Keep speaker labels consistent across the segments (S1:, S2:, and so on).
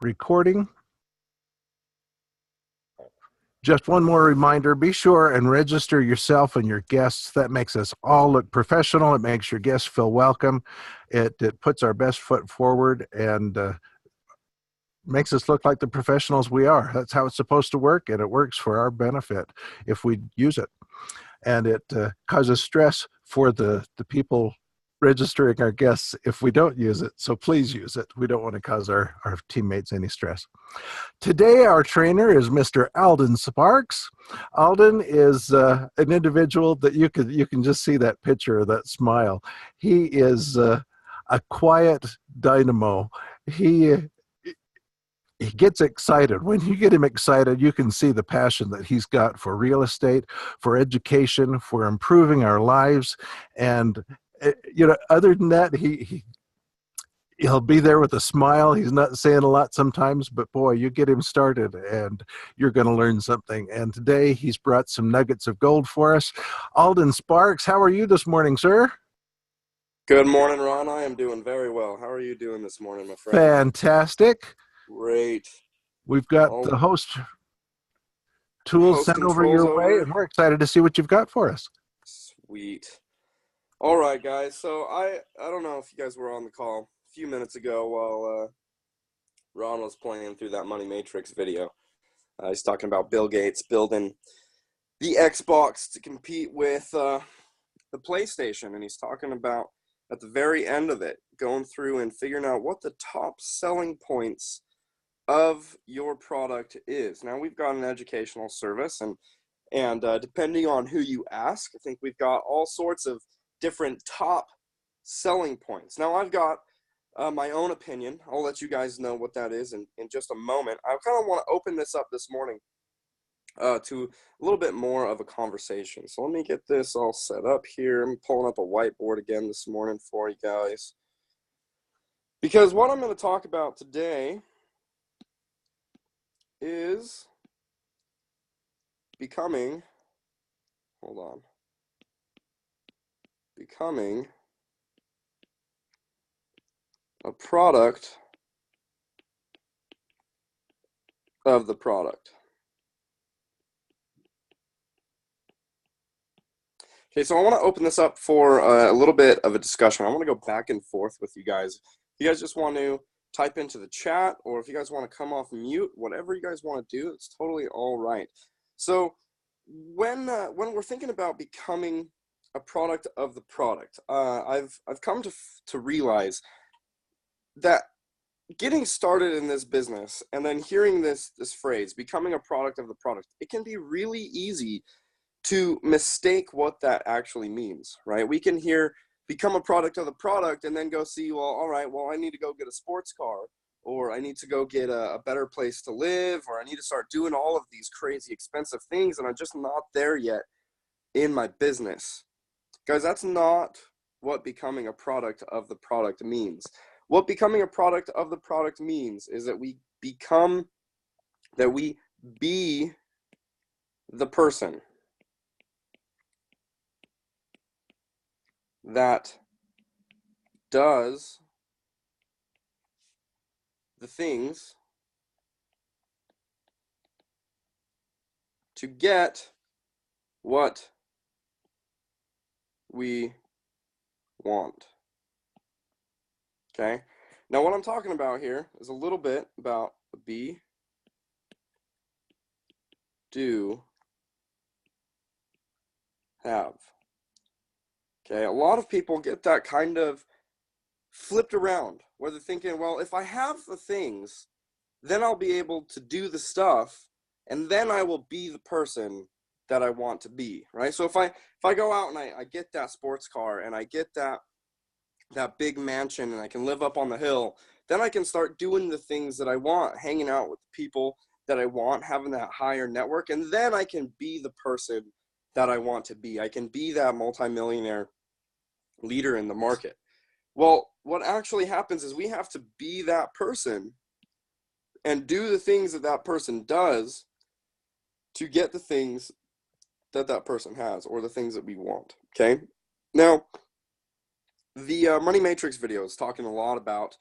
S1: Recording. Just one more reminder, be sure and register yourself and your guests. That makes us all look professional. It makes your guests feel welcome. It puts our best foot forward and makes us look like the professionals we are. That's how it's supposed to work, and it works for our benefit if we use it. And it causes stress for the people registering our guests if we don't use it. So please use it. We don't want to cause our teammates any stress. Today, our trainer is Mr. Alden Sparks. Alden is an individual that you can just see that picture, that smile. He is a quiet dynamo. He gets excited. When you get him excited, you can see the passion that he's got for real estate, for education, for improving our lives. And, other than that, he'll be there with a smile. He's not saying a lot sometimes, but boy, you get him started and you're going to learn something. And today he's brought some nuggets of gold for us. Alden Sparks, how are you this morning, sir?
S2: Good morning, Ron. I am doing very well. How are you doing this morning, my friend?
S1: Fantastic.
S2: Great.
S1: We've got the host tools sent over your way, and we're excited to see what you've got for us.
S2: Sweet. All right, guys. So I don't know if you guys were on the call a few minutes ago while Ron was playing through that Money Matrix video. He's talking about Bill Gates building the Xbox to compete with the PlayStation, and he's talking about at the very end of it, going through and figuring out what the top selling points of your product is. Now, we've got an educational service, and depending on who you ask, I think we've got all sorts of different top selling points. Now, I've got my own opinion. I'll let you guys know what that is in just a moment. I kind of want to open this up this morning to a little bit more of a conversation. So let me get this all set up here. I'm pulling up a whiteboard again this morning for you guys, because what I'm going to talk about today is becoming a product of the product. Okay, so I want to open this up for a little bit of a discussion. I want to go back and forth with you guys. If you guys just want to type into the chat, or if you guys want to come off mute, whatever you guys want to do, it's totally all right. So when we're thinking about becoming a product of the product, I've come to realize that getting started in this business and then hearing this phrase, becoming a product of the product, it can be really easy to mistake what that actually means, right? We can hear become a product of the product and then go see, well, all right, well, I need to go get a sports car, or I need to go get a better place to live, or I need to start doing all of these crazy expensive things, and I'm just not there yet in my business. Guys, that's not what becoming a product of the product means. What becoming a product of the product means is that we be the person that does the things to get what we want. Okay? Now, what I'm talking about here is a little bit about be, do, have. Okay, a lot of people get that kind of flipped around, where they're thinking, well, if I have the things, then I'll be able to do the stuff, and then I will be the person that I want to be, right? So if I go out and I get that sports car, and I get that big mansion, and I can live up on the hill, then I can start doing the things that I want, hanging out with the people that I want, having that higher network, and then I can be the person that I want to be. I can be that multimillionaire leader in the market. Well, what actually happens is we have to be that person and do the things that that person does to get the things that that person has, or the things that we want. Okay? Now, the Money Matrix video is talking a lot about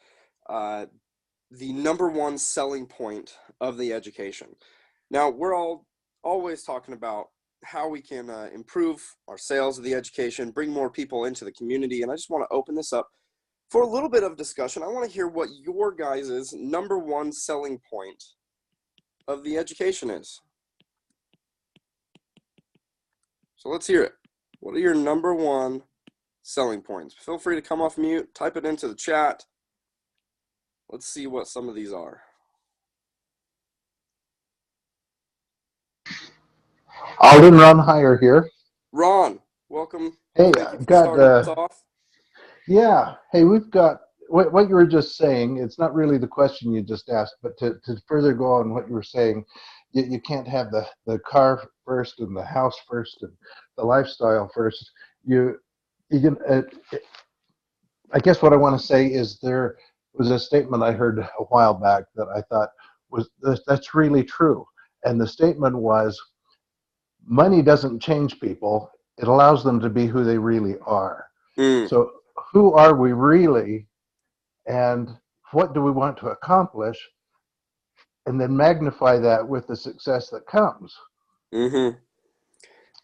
S2: the number one selling point of the education. Now, we're all always talking about how we can improve our sales of the education, bring more people into the community, and I just want to open this up for a little bit of discussion. I want to hear what your guys' number one selling point of the education is. So let's hear it. What are your number one selling points? Feel free to come off mute, type it into the chat. Let's see what some of these are.
S1: Alden, Ron Higher here.
S2: Ron, welcome.
S1: Hey,
S2: Thank you
S1: I've
S2: for
S1: got,
S2: starting us off.
S1: yeah, hey, we've got what you were just saying. It's not really the question you just asked, but to further go on what you were saying, you can't have the car first and the house first and the lifestyle first. You can, I guess what I want to say is there was a statement I heard a while back that I thought was that's really true. And the statement was, money doesn't change people, it allows them to be who they really are.
S2: Mm,
S1: So who are we really, and what do we want to accomplish, and then magnify that with the success that comes.
S2: mm-hmm.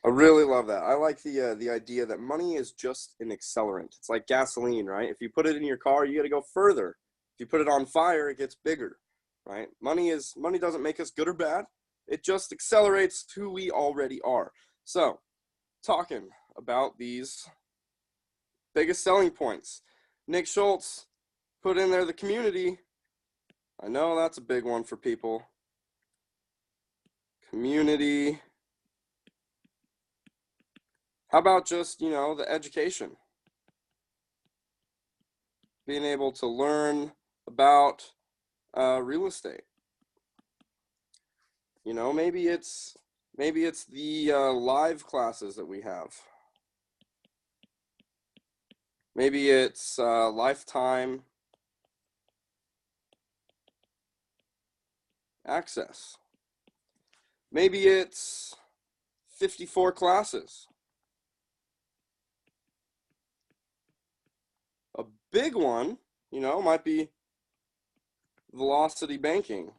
S2: I really love that. I like the idea that money is just an accelerant. It's like gasoline, right? If you put it in your car, you got to go further. If you put it on fire, it gets bigger, right? Money doesn't make us good or bad. It just accelerates who we already are. So, talking about these biggest selling points. Nick Schultz put in there the community. I know that's a big one for people. Community. How about just, the education? Being able to learn about real estate. Maybe it's the live classes that we have. Maybe it's lifetime access. Maybe it's 54 classes. A big one, might be velocity banking.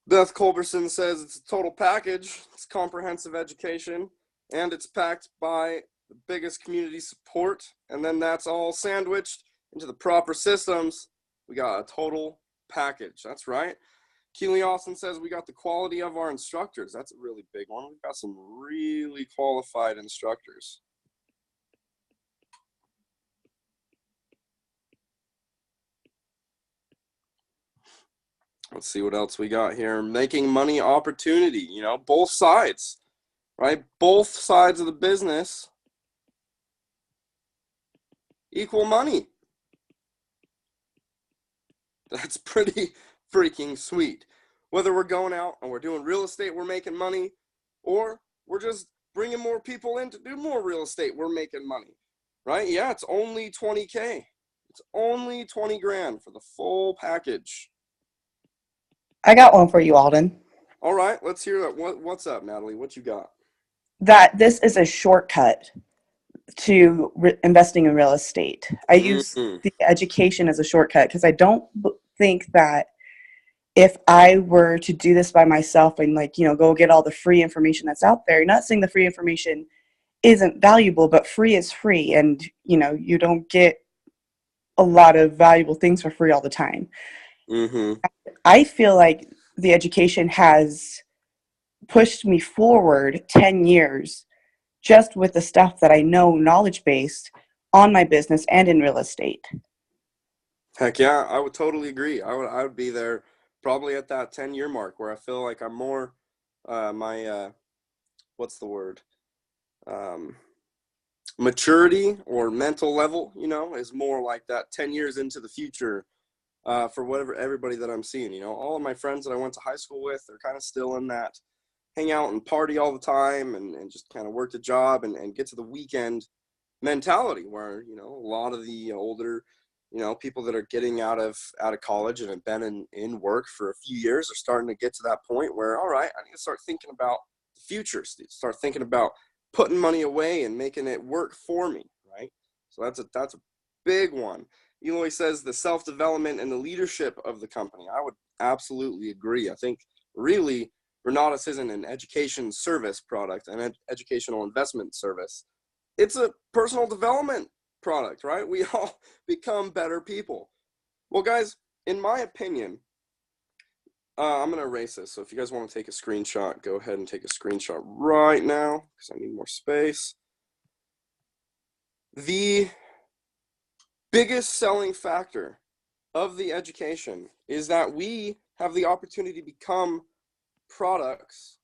S2: Beth Culberson says it's a total package. It's comprehensive education, and it's packed by the biggest community support, and then that's all sandwiched into the proper systems. We got a total package. That's right. Keely Austin says we got the quality of our instructors. That's a really big one. We've got some really qualified instructors. Let's see what else we got here. Making money opportunity, both sides, right? Both sides of the business equal money. That's pretty freaking sweet. Whether we're going out and we're doing real estate, we're making money, or we're just bringing more people in to do more real estate, we're making money, right? Yeah, it's only 20K. It's only 20 grand for the full package.
S3: I got one for you, Alden.
S2: All right, let's hear that. What's up, Natalie? What you got?
S3: That this is a shortcut to investing in real estate. I use
S2: Mm-hmm.
S3: the education as a shortcut because I don't think that if I were to do this by myself and go get all the free information that's out there, not saying the free information isn't valuable, but free is free, and you don't get a lot of valuable things for free all the time.
S2: Mm-hmm.
S3: I feel like the education has pushed me forward 10 years just with the stuff that I know knowledge based on my business and in real estate.
S2: Heck yeah, I would totally agree. I would be there probably at that 10-year mark where I feel like I'm more my what's the word? Um, Maturity or mental level, is more like that 10 years into the future for whatever everybody that I'm seeing. All of my friends that I went to high school with, they're kind of still in that hang out and party all the time and just kind of work the job and get to the weekend mentality where, a lot of the older, people that are getting out of college and have been in work for a few years are starting to get to that point where, all right, I need to start thinking about the future, start thinking about putting money away and making it work for me, right? So that's a big one. Eloy says the self-development and the leadership of the company. I would absolutely agree. I think really Renatus isn't an education service product, an educational investment service. It's a personal development product, right? We all become better people. Well, guys, in my opinion, I'm going to erase this. So if you guys want to take a screenshot, go ahead and take a screenshot right now because I need more space. The biggest selling factor of the education is that we have the opportunity to become products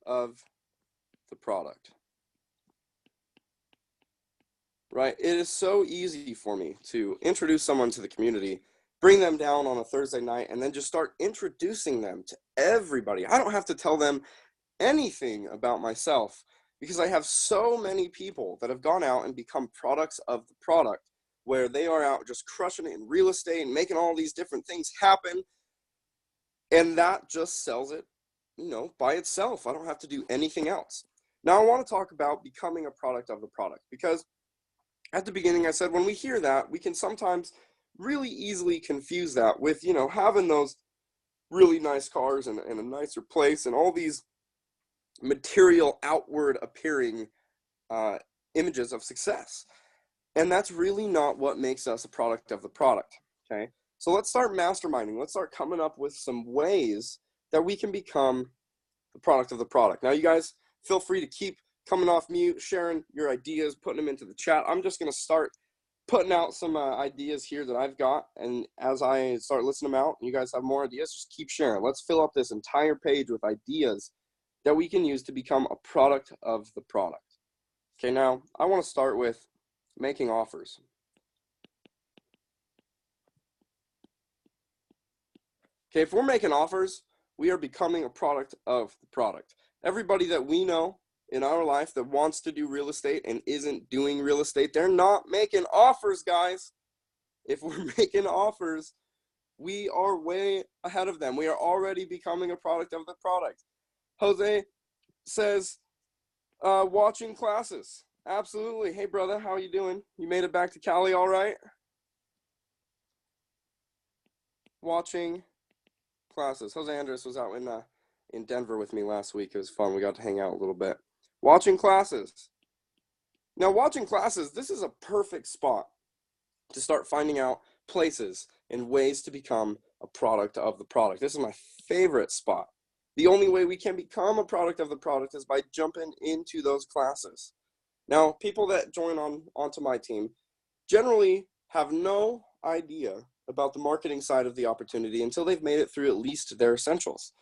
S2: of the product. Right? It is so easy for me to introduce someone to the community, bring them down on a Thursday night, and then just start introducing them to everybody. I don't have to tell them anything about myself because I have so many people that have gone out and become products of the product, where they are out just crushing it in real estate and making all these different things happen. And that just sells it, by itself. I don't have to do anything else. Now I want to talk about becoming a product of the product, because at the beginning I said when we hear that, we can sometimes really easily confuse that with, having those really nice cars and a nicer place and all these material outward appearing images of success. And that's really not what makes us a product of the product, okay? So let's start masterminding. Let's start coming up with some ways that we can become the product of the product. Now, you guys feel free to keep coming off mute, sharing your ideas, putting them into the chat. I'm just going to start putting out some ideas here that I've got. And as I start listing them out, and you guys have more ideas, just keep sharing. Let's fill up this entire page with ideas that we can use to become a product of the product. Okay, now I want to start with making offers. Okay, if we're making offers, we are becoming a product of the product. Everybody that we know in our life that wants to do real estate and isn't doing real estate, they're not making offers, guys. If we're making offers, we are way ahead of them. We are already becoming a product of the product. Jose says, watching classes. Absolutely. Hey, brother, how are you doing? You made it back to Cali all right? Watching classes. Jose Andres was out in Denver with me last week. It was fun. We got to hang out a little bit. Watching classes. Now, watching classes, this is a perfect spot to start finding out places and ways to become a product of the product. This is my favorite spot. The only way we can become a product of the product is by jumping into those classes. Now, people that join onto my team generally have no idea about the marketing side of the opportunity until they've made it through at least their essentials.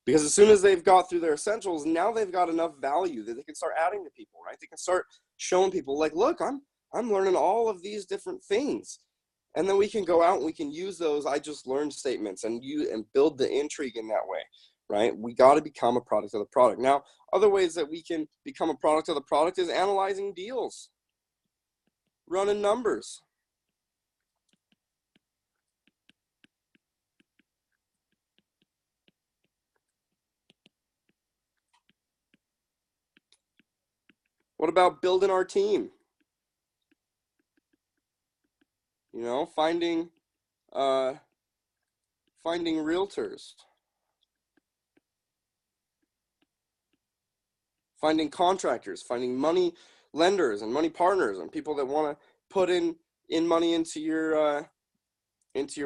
S2: Because as soon as they've got through their essentials, now they've got enough value that they can start adding to people, right? They can start showing people, like, look, I'm learning all of these different things. And then we can go out and we can use those I just learned statements and build the intrigue in that way, right? We got to become a product of the product. Now, other ways that we can become a product of the product is analyzing deals, running numbers. What about building our team? Finding realtors, finding contractors, finding money lenders and money partners and people that want to put in money into your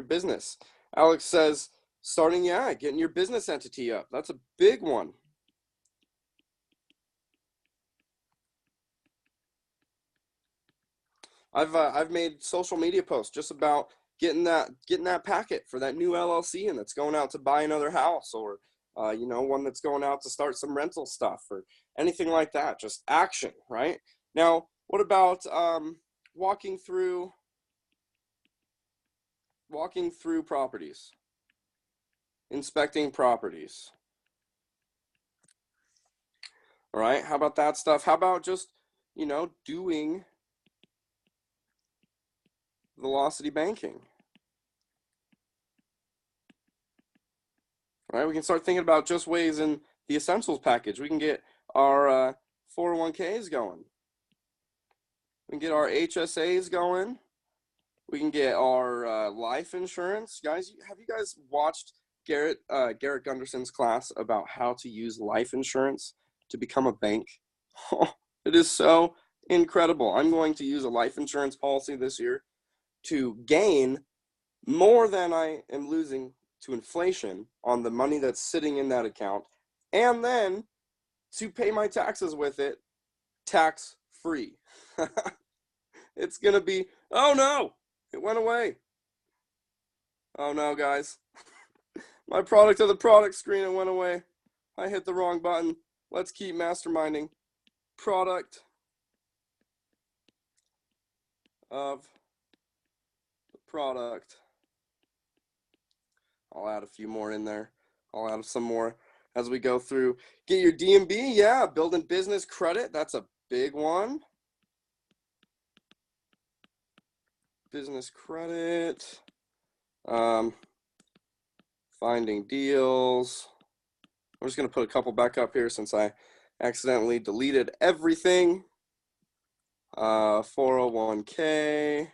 S2: business. Alex says, getting your business entity up. That's a big one. I've made social media posts just about getting that packet for that new LLC and that's going out to buy another house, or one that's going out to start some rental stuff or anything like that. Just action, right? Now, what about walking through properties, inspecting properties? All right, how about that stuff? How about just doing velocity banking? Right, we can start thinking about just ways in the essentials package. We can get our 401ks going. We can get our HSAs going. We can get our life insurance. Guys, have you guys watched Garrett Gunderson's class about how to use life insurance to become a bank? It is so incredible. I'm going to use a life insurance policy this year to gain more than I am losing to inflation on the money that's sitting in that account, and then to pay my taxes with it tax free. It's gonna be, oh no, it went away. Oh no, guys. My product of the product screen, it went away. I hit the wrong button. Let's keep masterminding. Product of the product. I'll add a few more in there. I'll add some more as we go through. Get your DMB, yeah, building business credit. That's a big one. Business credit. Finding deals. I'm just going to put a couple back up here since I accidentally deleted everything. 401k,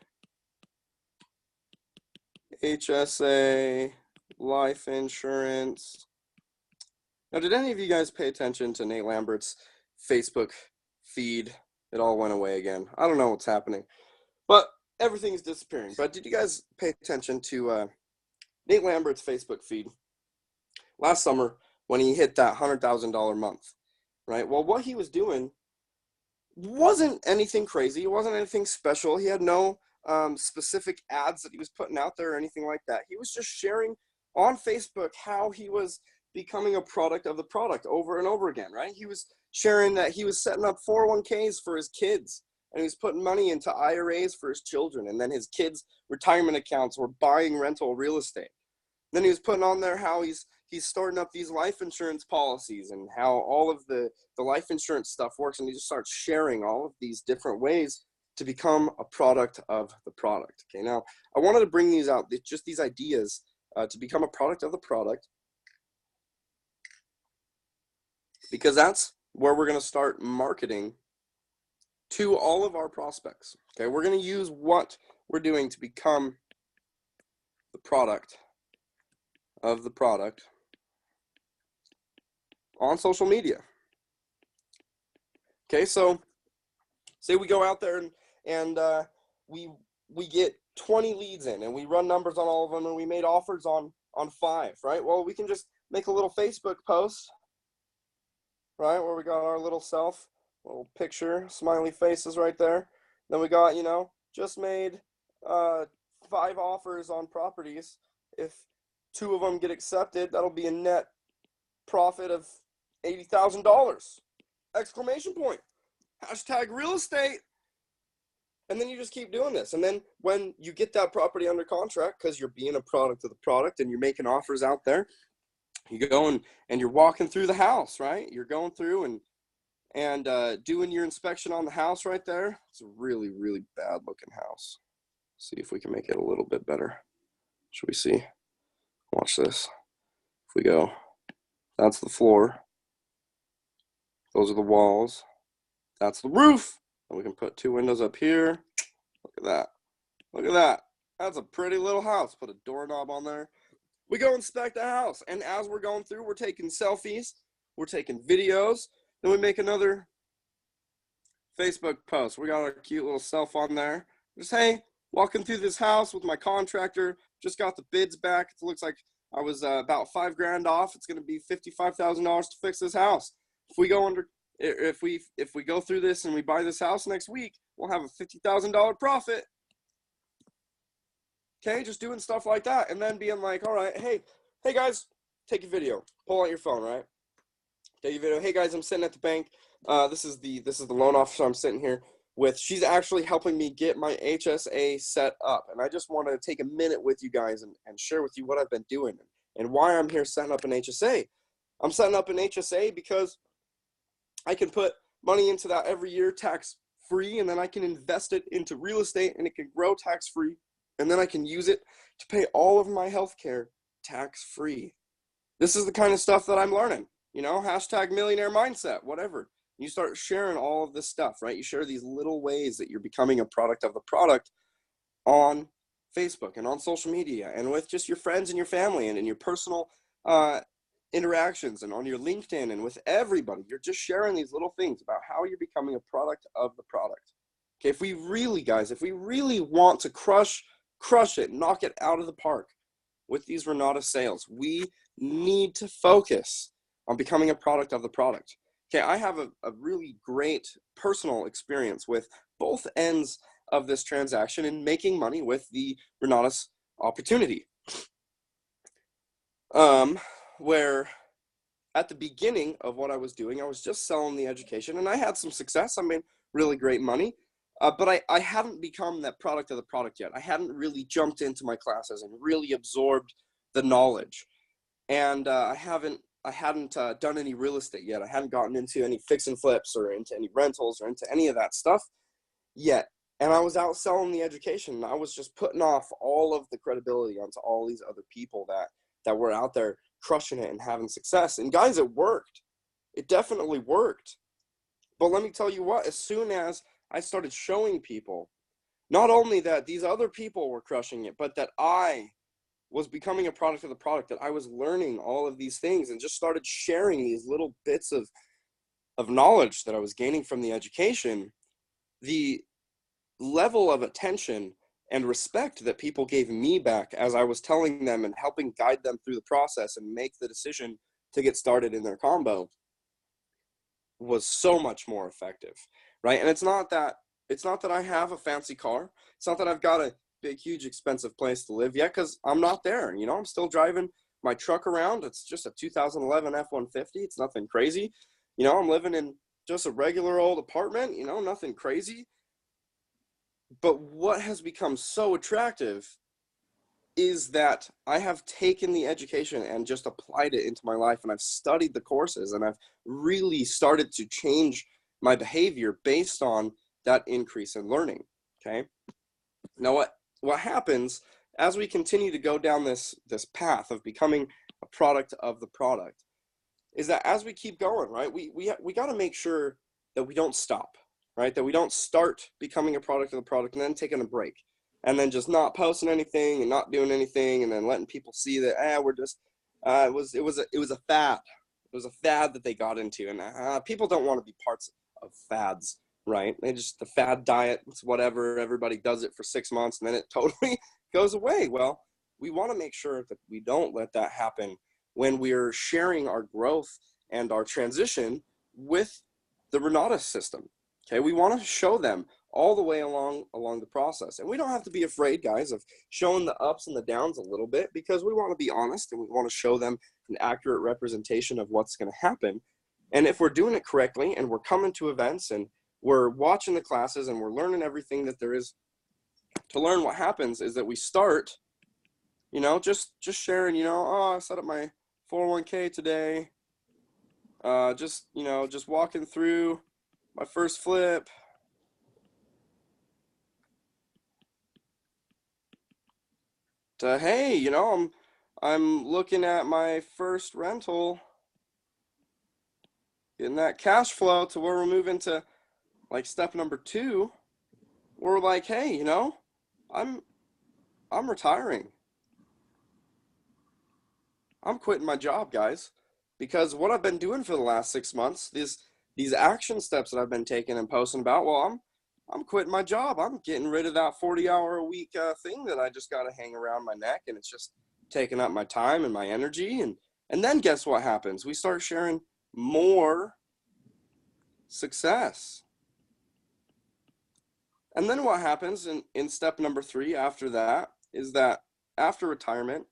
S2: HSA, life insurance. Now, did any of you guys pay attention to Nate Lambert's Facebook feed? It all went away again. I don't know what's happening, but everything's disappearing. But did you guys pay attention to Nate Lambert's Facebook feed last summer when he hit that $100,000 month, right? Well, what he was doing wasn't anything crazy. It wasn't anything special. He had no specific ads that he was putting out there or anything like that. He was just sharing on Facebook how he was becoming a product of the product over and over again, right? He was sharing that he was setting up 401ks for his kids, and he was putting money into IRAs for his children, and then his kids' retirement accounts were buying rental real estate. Then he was putting on there how he's starting up these life insurance policies and how all of the life insurance stuff works, and he just starts sharing all of these different ways to become a product of the product. Okay, now I wanted to bring these out, just these ideas to become a product of the product, because that's where we're going to start marketing to all of our prospects. Okay, we're going to use what we're doing to become the product of the product on social media. Okay, so say we go out there and we get 20 leads in, and we run numbers on all of them, and we made offers on 5, right? Well, we can just make a little Facebook post, right, where we got our little picture, smiley faces right there. Then we got, just made 5 offers on properties. If 2 of them get accepted, that'll be a net profit of $80,000! Exclamation point. Hashtag real estate. And then you just keep doing this. And then when you get that property under contract, because you're being a product of the product and you're making offers out there, you go and you're walking through the house, right? You're going through and doing your inspection on the house right there. It's a really, really bad looking house. See if we can make it a little bit better. Should we see? Watch this. If we go, that's the floor. Those are the walls. That's the roof. And we can put 2 windows up here. Look at that. Look at that. That's a pretty little house. Put a doorknob on there. We go inspect the house. And as we're going through, we're taking selfies. We're taking videos. Then we make another Facebook post. We got our cute little self on there. Just, hey, walking through this house with my contractor. Just got the bids back. It looks like I was about $5,000 off. It's going to be $55,000 to fix this house. If we go through this and we buy this house next week, we'll have a $50,000 profit. Okay, just doing stuff like that, and then being like, all right, hey guys, take a video. Pull out your phone, right? Take a video. Hey guys, I'm sitting at the bank. This is the loan officer I'm sitting here with. She's actually helping me get my HSA set up, and I just want to take a minute with you guys and share with you what I've been doing and why I'm here setting up an HSA. I'm setting up an HSA because I can put money into that every year tax-free, and then I can invest it into real estate, and it can grow tax-free, and then I can use it to pay all of my health care tax-free. This is the kind of stuff that I'm learning, hashtag millionaire mindset, whatever. You start sharing all of this stuff, right? You share these little ways that you're becoming a product of the product on Facebook and on social media and with just your friends and your family and in your personal interactions and on your LinkedIn and with everybody. You're just sharing these little things about how you're becoming a product of the product. Okay, if we really want to crush it, knock it out of the park with these Renata sales, we need to focus on becoming a product of the product. Okay, I have a really great personal experience with both ends of this transaction and making money with the Renata's opportunity. Where at the beginning of what I was doing, I was just selling the education and I had some success. I made really great money, but I hadn't become that product of the product yet. I hadn't really jumped into my classes and really absorbed the knowledge. And I hadn't done any real estate yet. I hadn't gotten into any fix and flips or into any rentals or into any of that stuff yet. And I was out selling the education. And I was just putting off all of the credibility onto all these other people that were out there crushing it and having success. And guys, it worked. It definitely worked. But let me tell you what, as soon as I started showing people, not only that these other people were crushing it, but that I was becoming a product of the product, that I was learning all of these things and just started sharing these little bits of knowledge that I was gaining from the education, the level of attention and respect that people gave me back as I was telling them and helping guide them through the process and make the decision to get started in their combo was so much more effective, right? And it's not that I have a fancy car. It's not that I've got a big, huge, expensive place to live yet, because I'm not there. You know, I'm still driving my truck around. It's just a 2011 F-150. It's nothing crazy. You know, I'm living in just a regular old apartment, you know, nothing crazy. But what has become so attractive is that I have taken the education and just applied it into my life, and I've studied the courses, and I've really started to change my behavior based on that increase in learning. Okay. Now what happens as we continue to go down this path of becoming a product of the product is that as we keep going, right, we got to make sure that we don't stop, right? That we don't start becoming a product of the product and then taking a break and then just not posting anything and not doing anything and then letting people see that we're just it was a fad. It was a fad that they got into, and people don't want to be parts of fads, right? They just, the fad diet, it's whatever, everybody does it for 6 months and then it totally goes away. Well, we want to make sure that we don't let that happen when we're sharing our growth and our transition with the Renata system. Okay, we want to show them all the way along the process. And we don't have to be afraid, guys, of showing the ups and the downs a little bit, because we want to be honest and we want to show them an accurate representation of what's going to happen. And if we're doing it correctly and we're coming to events and we're watching the classes and we're learning everything that there is to learn, what happens is that we start, you know, just sharing, you know, I set up my 401k today. Just walking through my first flip. To, hey, you know, I'm looking at my first rental, getting that cash flow to where we're moving to like step number 2. We're like, hey, you know, I'm retiring. I'm quitting my job, guys, because what I've been doing for the last 6 months, these action steps that I've been taking and posting about, well, I'm quitting my job. I'm getting rid of that 40-hour-a-week thing that I just got to hang around my neck, and it's just taking up my time and my energy. And then guess what happens? We start sharing more success. And then what happens in step number 3 after that is that after retirement,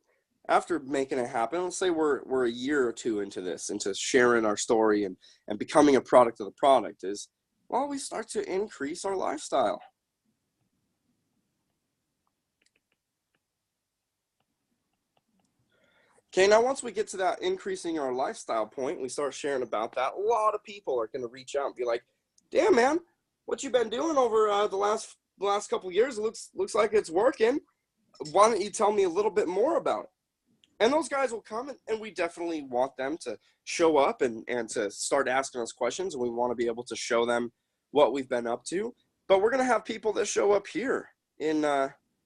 S2: after making it happen, let's say we're a year or 2 into this, into sharing our story and becoming a product of the product, is, well, we start to increase our lifestyle. Okay, now once we get to that increasing our lifestyle point, we start sharing about that, a lot of people are going to reach out and be like, damn, man, what you been doing over the last couple of years, looks like it's working. Why don't you tell me a little bit more about it? And those guys will come, and we definitely want them to show up and to start asking us questions, and we want to be able to show them what we've been up to. But we're going to have people that show up here in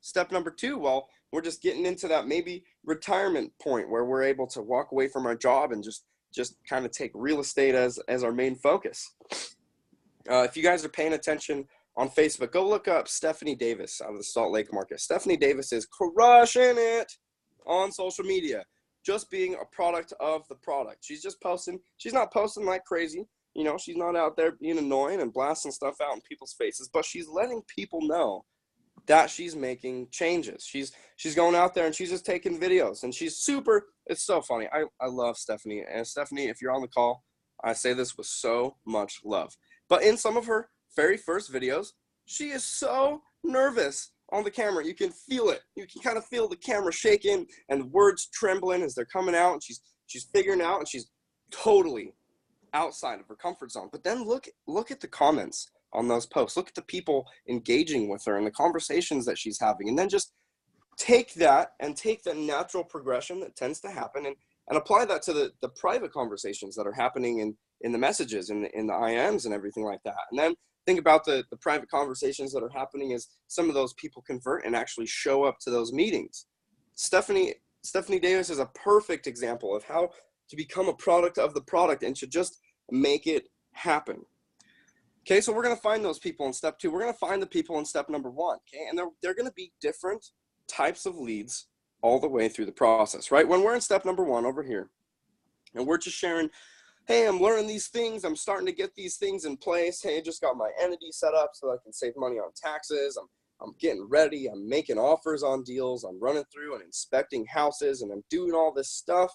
S2: step number 2. Well, we're just getting into that maybe retirement point where we're able to walk away from our job and just kind of take real estate as our main focus. If you guys are paying attention on Facebook, go look up Stephanie Davis out of the Salt Lake market. Stephanie Davis is crushing it on social media, just being a product of the product. She's just posting. She's not posting like crazy. You know, she's not out there being annoying and blasting stuff out in people's faces, but she's letting people know that she's making changes. She's going out there and she's just taking videos, and she's super, it's so funny. I love Stephanie. And Stephanie, if you're on the call, I say this with so much love. But in some of her very first videos, she is so nervous on the camera. You can feel it. You can kind of feel the camera shaking and words trembling as they're coming out, and she's figuring out, and she's totally outside of her comfort zone. But then look at the comments on those posts. Look at the people engaging with her and the conversations that she's having, and then just take that natural progression that tends to happen and apply that to the private conversations that are happening in the messages, in the IMs and everything like that. And then think about the private conversations that are happening as some of those people convert and actually show up to those meetings. Stephanie Davis is a perfect example of how to become a product of the product and to just make it happen. Okay, so we're going to find those people in step 2. We're going to find the people in step number 1. Okay, and they're going to be different types of leads all the way through the process, right? When we're in step number 1 over here, and we're just sharing, hey, I'm learning these things. I'm starting to get these things in place. Hey, I just got my entity set up so I can save money on taxes. I'm getting ready. I'm making offers on deals. I'm running through and inspecting houses, and I'm doing all this stuff.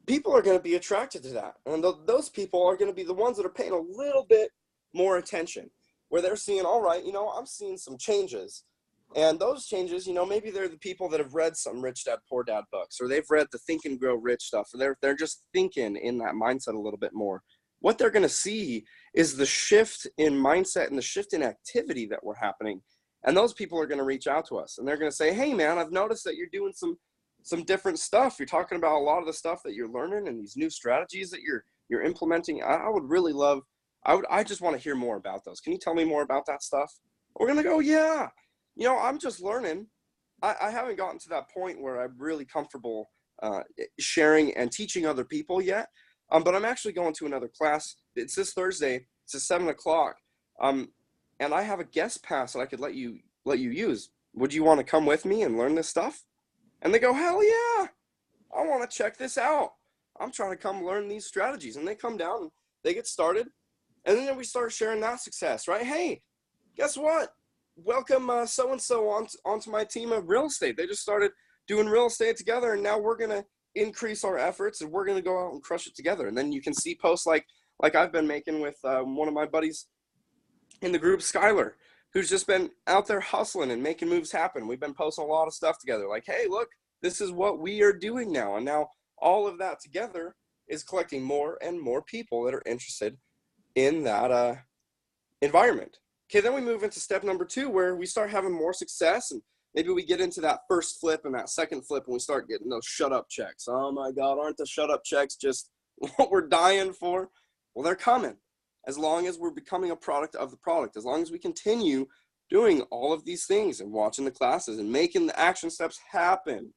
S2: People are going to be attracted to that. And those people are going to be the ones that are paying a little bit more attention, where they're seeing, all right, you know, I'm seeing some changes. And those changes, you know, maybe they're the people that have read some Rich Dad, Poor Dad books, or they've read the Think and Grow Rich stuff, or they're just thinking in that mindset a little bit more. What they're going to see is the shift in mindset and the shift in activity that we're happening. And those people are going to reach out to us, and they're going to say, hey, man, I've noticed that you're doing some different stuff. You're talking about a lot of the stuff that you're learning and these new strategies that you're implementing. I would really love, I just want to hear more about those. Can you tell me more about that stuff? We're going to go, yeah. You know, I'm just learning. I haven't gotten to that point where I'm really comfortable sharing and teaching other people yet. But I'm actually going to another class. It's this Thursday. It's at 7 o'clock. And I have a guest pass that I could let you use. Would you want to come with me and learn this stuff? And they go, hell yeah. I want to check this out. I'm trying to come learn these strategies. And they come down and they get started. And then we start sharing that success, right? Hey, guess what? Welcome so-and-so onto my team of real estate. They just started doing real estate together, and now we're going to increase our efforts, and we're going to go out and crush it together. And then you can see posts like I've been making with one of my buddies in the group, Skylar, who's just been out there hustling and making moves happen. We've been posting a lot of stuff together, like, hey, look, this is what we are doing now. And now all of that together is collecting more and more people that are interested in that environment. Okay, then we move into step number 2, where we start having more success, and maybe we get into that first flip and that second flip, and we start getting those shut up checks. Oh my God, aren't the shut up checks just what we're dying for? Well, they're coming. As long as we're becoming a product of the product, as long as we continue doing all of these things and watching the classes and making the action steps happen,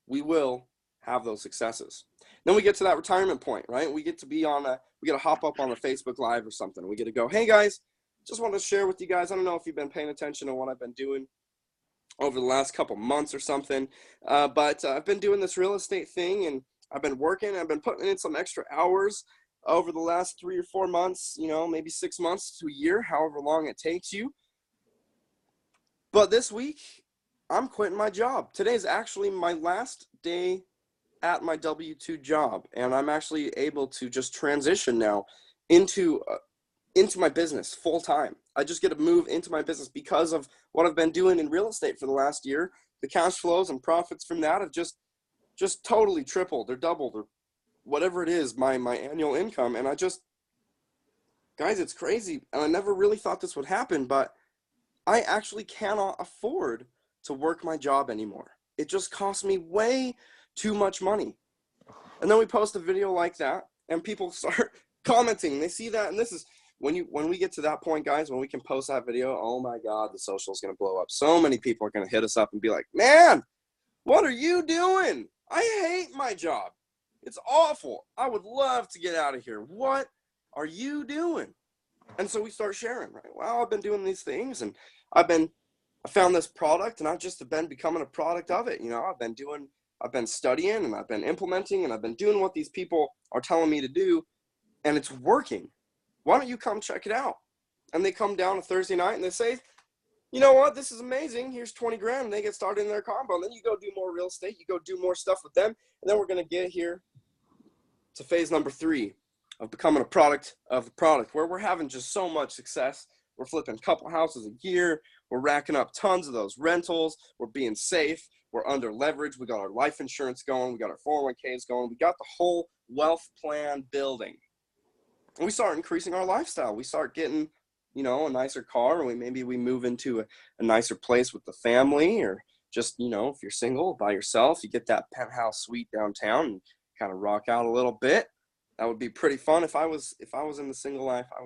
S2: we will have those successes. Then we get to that retirement point, right? We get to be we get to hop up on a Facebook Live or something. We get to go, hey guys, just wanted to share with you guys. I don't know if you've been paying attention to what I've been doing over the last couple months or something, but I've been doing this real estate thing, and I've been working. I've been putting in some extra hours over the last 3 or 4 months, you know, maybe 6 months to a year, however long it takes you. But this week, I'm quitting my job. Today's actually my last day at my W-2 job, and I'm actually able to just transition now into my business full time. I just get to move into my business because of what I've been doing in real estate for the last year. The cash flows and profits from that have just totally tripled or doubled or whatever it is, my annual income. And guys, it's crazy. And I never really thought this would happen, but I actually cannot afford to work my job anymore. it just costs me way too much money. And then we post a video like that, and people start commenting. They see that, and this is when we get to that point, guys, when we can post that video, oh my God, the social is going to blow up. So many people are going to hit us up and be like, man, what are you doing? I hate my job. It's awful. I would love to get out of here. What are you doing? And so we start sharing, right? Well, I've been doing these things, and I found this product, and I've just been becoming a product of it. You know, I've been studying, and I've been implementing, and I've been doing what these people are telling me to do, and it's working. Why don't you come check it out? And they come down a Thursday night, and they say, you know what, this is amazing. Here's 20 grand, and they get started in their combo. And then you go do more real estate. You go do more stuff with them. And then we're going to get here to phase number 3 of becoming a product of the product, where we're having just so much success. We're flipping a couple houses a year. We're racking up tons of those rentals. We're being safe. We're under leverage. We got our life insurance going. We got our 401ks going. We got the whole wealth plan building. And we start increasing our lifestyle. We start getting, you know, a nicer car, or maybe we move into a nicer place with the family, or just, you know, if you're single by yourself, you get that penthouse suite downtown and kind of rock out a little bit. That would be pretty fun. If I was in the single life, I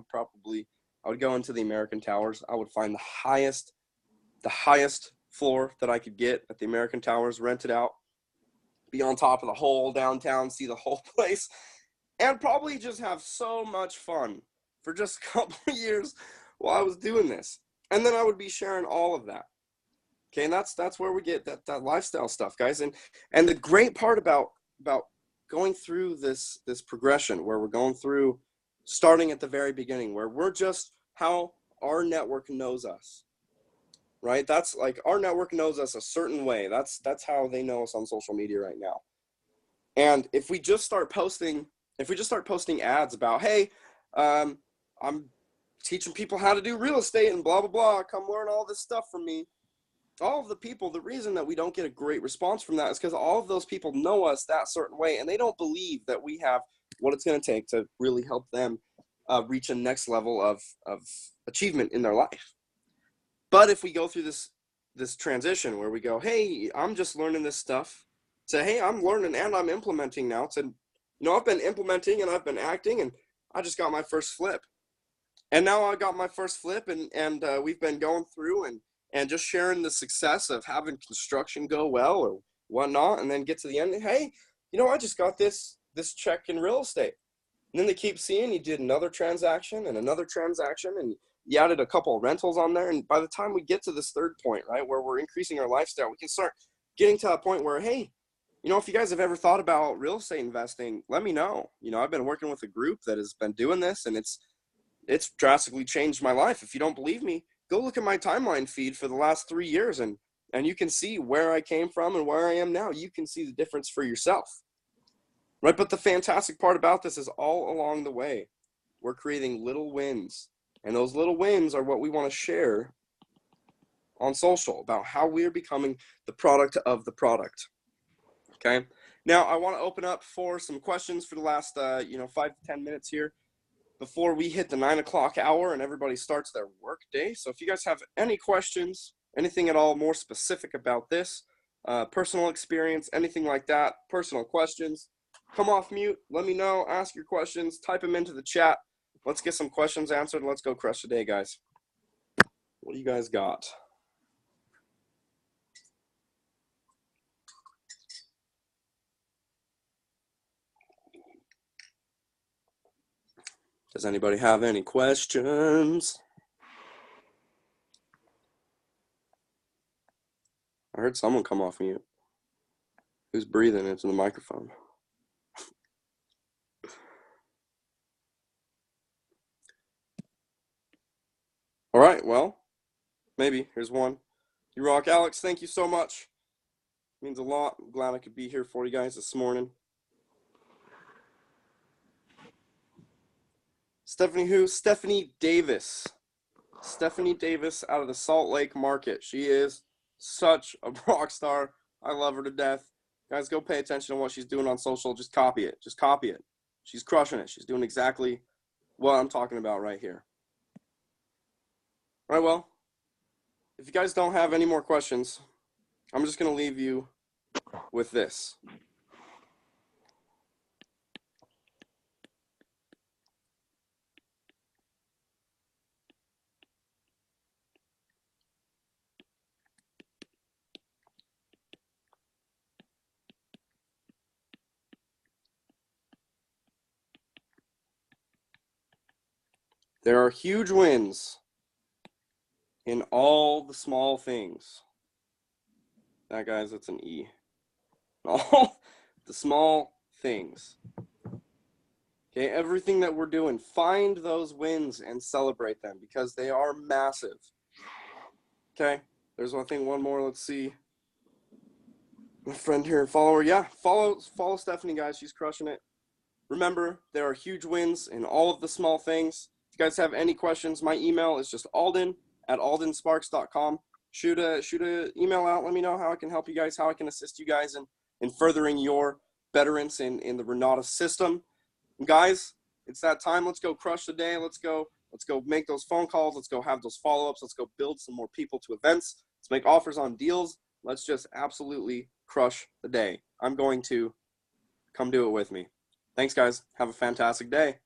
S2: would go into the American Towers. I would find the highest floor that I could get at the American Towers, rent it out, be on top of the whole downtown, see the whole place, and probably just have so much fun for just a couple of years while I was doing this. And then I would be sharing all of that. Okay, and that's where we get that lifestyle stuff, guys. And the great part about going through this progression, where we're going through starting at the very beginning, where we're just how our network knows us, right? That's like, our network knows us a certain way. That's how they know us on social media right now. And if we just start posting ads about, hey, I'm teaching people how to do real estate and blah, blah, blah, come learn all this stuff from me. All of the people, the reason that we don't get a great response from that is because all of those people know us that certain way, and they don't believe that we have what it's going to take to really help them reach a next level of achievement in their life. But if we go through this transition where we go, hey, I'm just learning this stuff, say, hey, I'm learning and I'm implementing now. To, you know, I've been implementing and I've been acting, and I just got my first flip. And now I got my first flip, and we've been going through and just sharing the success of having construction go well or whatnot, and then get to the end, and, hey, you know, I just got this check in real estate. And then they keep seeing you did another transaction, and you added a couple of rentals on there. And by the time we get to this third point, right, where we're increasing our lifestyle, we can start getting to a point where, hey, you know, if you guys have ever thought about real estate investing, let me know. You know, I've been working with a group that has been doing this, and it's drastically changed my life. If you don't believe me, go look at my timeline feed for the last 3 years, and you can see where I came from and where I am now. You can see the difference for yourself, right? But the fantastic part about this is, all along the way, we're creating little wins, and those little wins are what we want to share on social about how we're becoming the product of the product. Okay. Now I want to open up for some questions for the last 5 to 10 minutes here before we hit the 9 o'clock hour and everybody starts their work day. So if you guys have any questions, anything at all more specific about this, personal experience, anything like that, personal questions, come off mute, let me know, ask your questions, type them into the chat. Let's get some questions answered, and let's go crush the day, guys. What do you guys got? Does anybody have any questions? I heard someone come off mute. Who's breathing into the microphone? All right, well, maybe. Here's one. You rock, Alex. Thank you so much. It means a lot. I'm glad I could be here for you guys this morning. Stephanie who? Stephanie Davis. Stephanie Davis out of the Salt Lake market. She is such a rock star. I love her to death. Guys, go pay attention to what she's doing on social. Just copy it. Just copy it. She's crushing it. She's doing exactly what I'm talking about right here. All right, well, if you guys don't have any more questions, I'm just going to leave you with this. There are huge wins in all the small things. That, guys, that's an E. All the small things. Okay, everything that we're doing, find those wins and celebrate them because they are massive. Okay, there's one thing, one more. Let's see. My friend here, follower. Yeah, follow Stephanie, guys. She's crushing it. Remember, there are huge wins in all of the small things. If you guys have any questions, my email is just alden@aldensparks.com. Shoot a email out. Let me know how I can help you guys, how I can assist you guys in furthering your betterance in the Renata system. And guys, it's that time. Let's go crush the day. Let's go make those phone calls. Let's go have those follow-ups. Let's go build some more people to events. Let's make offers on deals. Let's just absolutely crush the day. I'm going to come do it with me. Thanks, guys. Have a fantastic day.